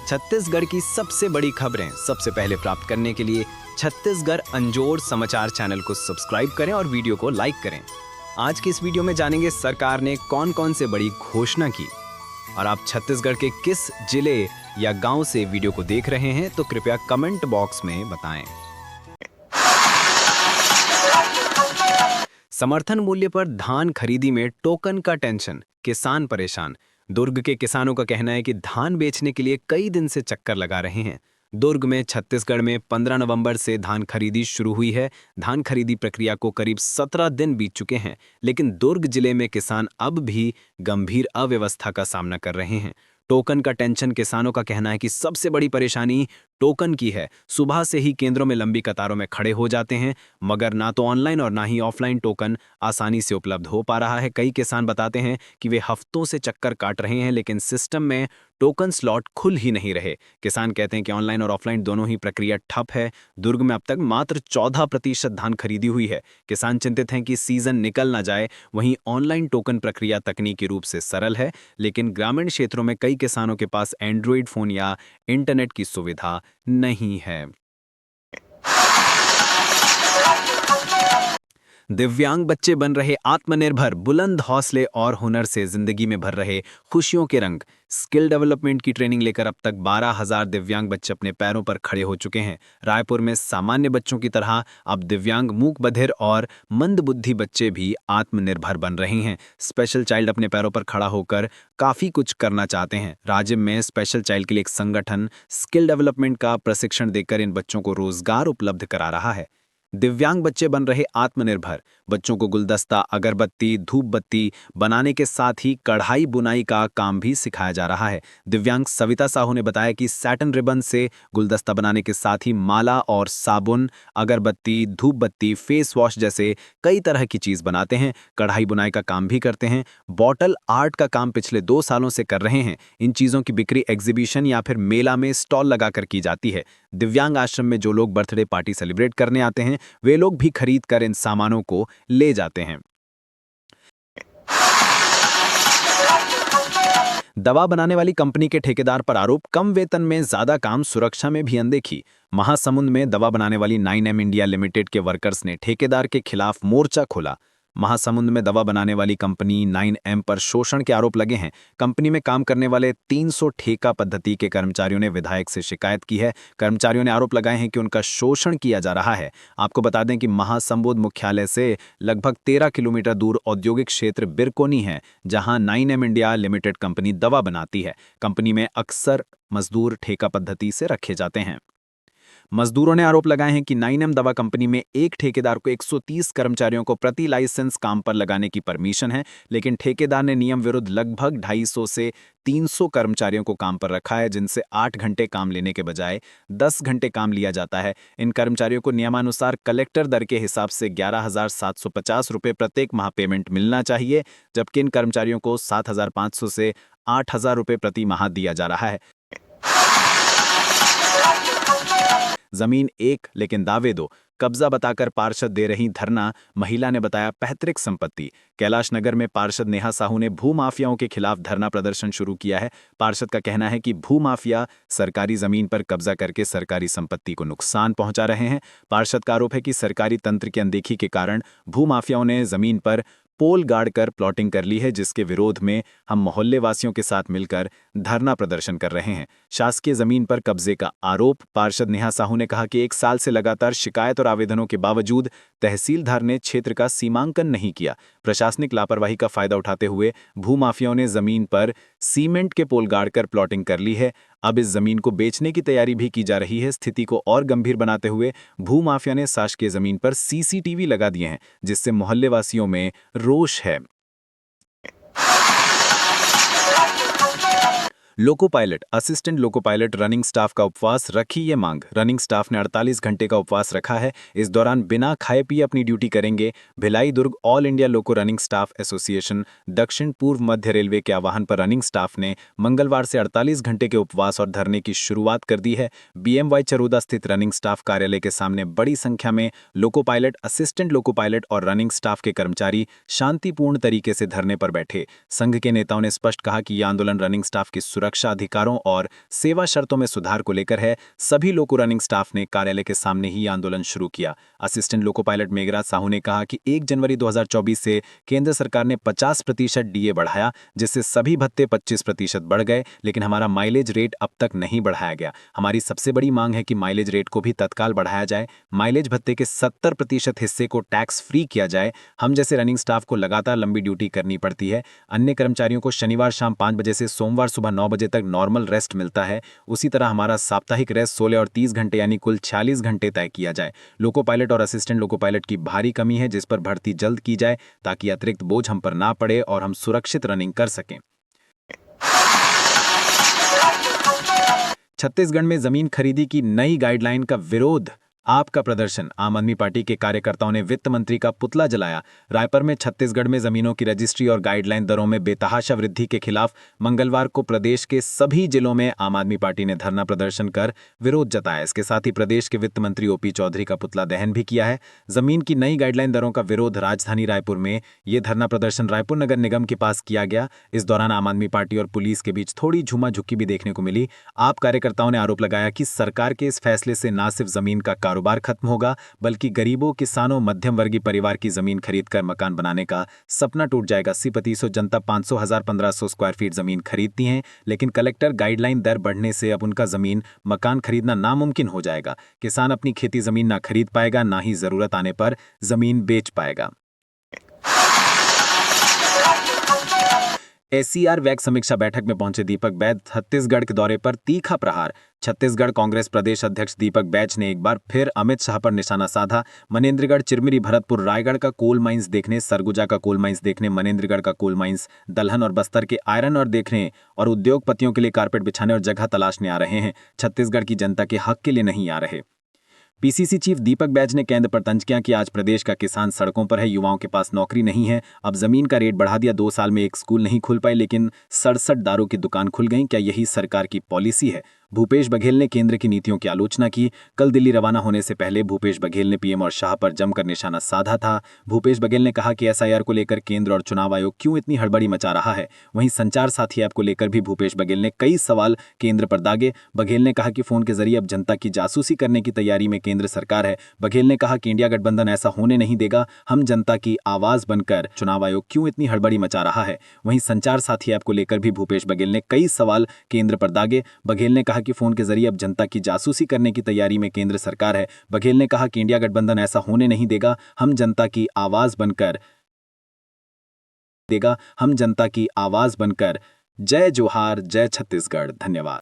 छत्तीसगढ़ की सबसे बड़ी खबरें सबसे पहले प्राप्त करने के लिए छत्तीसगढ़ अंजोर समाचार चैनल को सब्सक्राइब करें और वीडियो को लाइक करें। आज की इस वीडियो में जानेंगे सरकार ने कौन कौन से बड़ी घोषणा की। और आप छत्तीसगढ़ के किस जिले या गांव से वीडियो को देख रहे हैं तो कृपया कमेंट बॉक्स में बताएं। समर्थन मूल्य पर धान खरीदी में टोकन का टेंशन, किसान परेशान। दुर्ग के किसानों का कहना है कि धान बेचने के लिए कई दिन से चक्कर लगा रहे हैं। दुर्ग में छत्तीसगढ़ में 15 नवंबर से धान खरीदी शुरू हुई है। धान खरीदी प्रक्रिया को करीब 17 दिन बीत चुके हैं, लेकिन दुर्ग जिले में किसान अब भी गंभीर अव्यवस्था का सामना कर रहे हैं। टोकन का टेंशन, किसानों का कहना है कि सबसे बड़ी परेशानी टोकन की है। सुबह से ही केंद्रों में लंबी कतारों में खड़े हो जाते हैं, मगर ना तो ऑनलाइन और ना ही ऑफलाइन टोकन आसानी से उपलब्ध हो पा रहा है। कई किसान बताते हैं कि वे हफ्तों से चक्कर काट रहे हैं, लेकिन सिस्टम में टोकन स्लॉट खुल ही नहीं रहे। किसान कहते हैं कि ऑनलाइन और ऑफलाइन दोनों ही प्रक्रिया ठप है। दुर्ग में अब तक मात्र 14% धान खरीदी हुई है। किसान चिंतित हैं कि सीजन निकल ना जाए। वहीं ऑनलाइन टोकन प्रक्रिया तकनीकी रूप से सरल है, लेकिन ग्रामीण क्षेत्रों में कई किसानों के पास एंड्रॉइड फोन या इंटरनेट की सुविधा नहीं है। दिव्यांग बच्चे बन रहे आत्मनिर्भर, बुलंद हौसले और हुनर से जिंदगी में भर रहे खुशियों के रंग। स्किल डेवलपमेंट की ट्रेनिंग लेकर अब तक 12,000 दिव्यांग बच्चे अपने पैरों पर खड़े हो चुके हैं। रायपुर में सामान्य बच्चों की तरह अब दिव्यांग, मूक बधिर और मंदबुद्धि बच्चे भी आत्मनिर्भर बन रहे हैं। स्पेशल चाइल्ड अपने पैरों पर खड़ा होकर काफी कुछ करना चाहते हैं। राज्य में स्पेशल चाइल्ड के लिए एक संगठन स्किल डेवलपमेंट का प्रशिक्षण देकर इन बच्चों को रोजगार उपलब्ध करा रहा है। दिव्यांग बच्चे बन रहे आत्मनिर्भर, बच्चों को गुलदस्ता, अगरबत्ती, धूप बत्ती बनाने के साथ ही कढ़ाई बुनाई का काम भी सिखाया जा रहा है। दिव्यांग सविता साहू ने बताया कि सैटन रिबन से गुलदस्ता बनाने के साथ ही माला और साबुन, अगरबत्ती, धूप बत्ती, फेस वॉश जैसे कई तरह की चीज बनाते हैं। कढ़ाई बुनाई का काम भी करते हैं। बॉटल आर्ट का काम पिछले 2 सालों से कर रहे हैं। इन चीजों की बिक्री एग्जीबिशन या फिर मेला में स्टॉल लगाकर की जाती है। दिव्यांग आश्रम में जो लोग बर्थडे पार्टी सेलिब्रेट करने आते हैं, वे लोग भी खरीद कर इन सामानों को ले जाते हैं। दवा बनाने वाली कंपनी के ठेकेदार पर आरोप, कम वेतन में ज्यादा काम, सुरक्षा में भी अनदेखी। महासमुंद में दवा बनाने वाली 9M इंडिया लिमिटेड के वर्कर्स ने ठेकेदार के खिलाफ मोर्चा खोला। महासमुंद में दवा बनाने वाली कंपनी 9M पर शोषण के आरोप लगे हैं। कंपनी में काम करने वाले 300 ठेका पद्धति के कर्मचारियों ने विधायक से शिकायत की है। कर्मचारियों ने आरोप लगाए हैं कि उनका शोषण किया जा रहा है। आपको बता दें कि महासमुंद मुख्यालय से लगभग 13 किलोमीटर दूर औद्योगिक क्षेत्र बिरकोनी है, जहां 9M इंडिया लिमिटेड कंपनी दवा बनाती है। कंपनी में अक्सर मजदूर ठेका पद्धति से रखे जाते हैं। मजदूरों ने आरोप लगाए हैं कि 9M दवा कंपनी में एक ठेकेदार को 130 कर्मचारियों को प्रति लाइसेंस काम पर लगाने की परमिशन है, लेकिन ठेकेदार ने नियम विरुद्ध लगभग 250 से 300 कर्मचारियों को काम पर रखा है, जिनसे 8 घंटे काम लेने के बजाय 10 घंटे काम लिया जाता है। इन कर्मचारियों को नियमानुसार कलेक्टर दर के हिसाब से 11,750 रुपये प्रत्येक माह पेमेंट मिलना चाहिए, जबकि इन कर्मचारियों को 7,500 से 8,000 रुपये प्रति माह दिया जा रहा है। जमीन एक लेकिन दावे दो, कब्जा बताकर पार्षद दे रही धरना। महिला ने बताया पैतृक संपत्ति। कैलाश नगर में पार्षद नेहा साहू ने भूमाफियाओं के खिलाफ धरना प्रदर्शन शुरू किया है। पार्षद का कहना है कि भूमाफिया सरकारी जमीन पर कब्जा करके सरकारी संपत्ति को नुकसान पहुंचा रहे हैं। पार्षद का आरोप है कि सरकारी तंत्र की अनदेखी के कारण भूमाफियाओं ने जमीन पर पोल गाड़कर प्लॉटिंग कर ली है, जिसके विरोध में हम मोहल्ले वासियों के साथ मिलकर धरना प्रदर्शन कर रहे हैं। शासकीय जमीन पर कब्जे का आरोप। पार्षद नेहा साहू ने कहा कि 1 साल से लगातार शिकायत और आवेदनों के बावजूद तहसीलदार ने क्षेत्र का सीमांकन नहीं किया। प्रशासनिक लापरवाही का फायदा उठाते हुए भूमाफियाओं ने जमीन पर सीमेंट के पोल गाड़कर प्लॉटिंग कर ली है। अब इस जमीन को बेचने की तैयारी भी की जा रही है। स्थिति को और गंभीर बनाते हुए भूमाफिया ने शासकीय जमीन पर CCTV लगा दिए हैं, जिससे मोहल्ले वासियों में रोष है। Loco pilot, assistant loco pilot running staff का उपवास, रखी ये मांग। रनिंग स्टाफ ने 48 घंटे का उपवास रखा है। इस दौरान बिना खाए पिए अपनी ड्यूटी करेंगे। भिलाई दुर्ग ऑल इंडिया लोको रनिंग स्टाफ एसोसिएशन दक्षिण पूर्व मध्य रेलवे के आह्वान पर रनिंग स्टाफ ने मंगलवार से 48 घंटे के उपवास और धरने की शुरुआत कर दी है। BMY चरोदा स्थित रनिंग स्टाफ कार्यालय के सामने बड़ी संख्या में loco pilot, assistant loco pilot और रनिंग स्टाफ के कर्मचारी शांतिपूर्ण तरीके से धरने पर बैठे। संघ के नेताओं ने स्पष्ट कहा कि यह आंदोलन रनिंग स्टाफ की सुरक्षा सुरक्षा अधिकारों और सेवा शर्तों में सुधार को लेकर है। सभी लोको रनिंग स्टाफ ने कार्यालय के सामने ही आंदोलन शुरू किया। Assistant loco pilot Meghraj Sahu ने कहा कि 1 जनवरी 2024 से केंद्र सरकार ने 50% डीए बढ़ाया, जिससे सभी भत्ते 25% बढ़ गए, लेकिन हमारा माइलेज रेट अब तक नहीं बढ़ाया गया। हमारी सबसे बड़ी मांग है कि माइलेज रेट को भी तत्काल बढ़ाया जाए। माइलेज भत्ते के 70% हिस्से को टैक्स फ्री किया जाए। हम जैसे रनिंग स्टाफ को लगातार लंबी ड्यूटी करनी पड़ती है। अन्य कर्मचारियों को शनिवार शाम 5 बजे से सोमवार सुबह 9 बजे तक नॉर्मल रेस्ट मिलता है। उसी तरह हमारा साप्ताहिक रेस्ट 16 और 30 घंटे यानी कुल 46 घंटे तय किया जाए। लोको पायलट और असिस्टेंट लोको पायलट की भारी कमी है, जिस पर भर्ती जल्द की जाए ताकि अतिरिक्त बोझ हम पर ना पड़े और हम सुरक्षित रनिंग कर सकें। छत्तीसगढ़ में जमीन खरीदी की नई गाइडलाइन का विरोध, आपका प्रदर्शन। आम आदमी पार्टी के कार्यकर्ताओं ने वित्त मंत्री का पुतला जलाया। रायपुर में छत्तीसगढ़ में जमीनों की रजिस्ट्री और गाइडलाइन दरों में बेतहाशा वृद्धि के खिलाफ मंगलवार को प्रदेश के सभी जिलों में आम आदमी पार्टी ने धरना प्रदर्शन कर विरोध जताया। इसके साथ ही प्रदेश के वित्त मंत्री ओपी चौधरी का पुतला दहन भी किया है। जमीन की नई गाइडलाइन दरों का विरोध राजधानी रायपुर में ये धरना प्रदर्शन रायपुर नगर निगम के पास किया गया। इस दौरान आम आदमी पार्टी और पुलिस के बीच थोड़ी झूमाझुक्की भी देखने को मिली। आप कार्यकर्ताओं ने आरोप लगाया कि सरकार के इस फैसले से न सिर्फ जमीन का कारोबार खत्म होगा, बल्कि गरीबों, किसानों, मध्यम वर्गीय परिवार की जमीन खरीदकर मकान बनाने का सपना टूट जाएगा। 80% जनता 500, 1000, 1500 स्क्वायर फीट जमीन खरीदती हैं, लेकिन कलेक्टर गाइडलाइन दर बढ़ने से अब उनका जमीन मकान खरीदना नामुमकिन हो जाएगा। किसान अपनी खेती जमीन ना खरीद पाएगा, ना ही जरूरत आने पर जमीन बेच पाएगा। एससीआर वैक समीक्षा बैठक में पहुंचे दीपक बैज, छत्तीसगढ़ के दौरे पर तीखा प्रहार। छत्तीसगढ़ कांग्रेस प्रदेश अध्यक्ष दीपक बैज ने एक बार फिर अमित शाह पर निशाना साधा। मनेन्द्रगढ़, चिरमिरी, भरतपुर, रायगढ़ का कोल माइंस देखने, सरगुजा का कोल माइंस देखने, मनेन्द्रगढ़ का कोल माइंस, दलहन और बस्तर के आयरन और देखने और उद्योगपतियों के लिए कारपेट बिछाने और जगह तलाशने आ रहे हैं। छत्तीसगढ़ की जनता के हक के लिए नहीं आ रहे। पीसीसी चीफ दीपक बैज ने केंद्र पर तंज किया कि आज प्रदेश का किसान सड़कों पर है, युवाओं के पास नौकरी नहीं है। अब जमीन का रेट बढ़ा दिया, 2 साल में एक स्कूल नहीं खुल पाए, लेकिन 67 दारू की दुकान खुल गई। क्या यही सरकार की पॉलिसी है? भूपेश बघेल ने केंद्र की नीतियों की आलोचना की। कल दिल्ली रवाना होने से पहले भूपेश बघेल ने पीएम और शाह पर जमकर निशाना साधा था। भूपेश बघेल ने कहा कि एसआईआर को लेकर केंद्र और चुनाव आयोग क्यों इतनी हड़बड़ी मचा रहा है। वहीं संचार साथी ऐप को लेकर भी भूपेश बघेल ने कई सवाल केंद्र पर दागे। बघेल ने कहा कि फोन के जरिए अब जनता की जासूसी करने की तैयारी में केंद्र सरकार है। बघेल ने कहा कि इंडिया गठबंधन ऐसा होने नहीं देगा, हम जनता की आवाज बनकर, चुनाव आयोग क्यों इतनी हड़बड़ी मचा रहा है। वहीं संचार साथी ऐप को लेकर भी भूपेश बघेल ने कई सवाल केंद्र पर दागे। बघेल ने कहा कि फोन के जरिए अब जनता की जासूसी करने की तैयारी में केंद्र सरकार है। बघेल ने कहा कि इंडिया गठबंधन ऐसा होने नहीं देगा, हम जनता की आवाज बनकर जय जोहार, जय छत्तीसगढ़। धन्यवाद।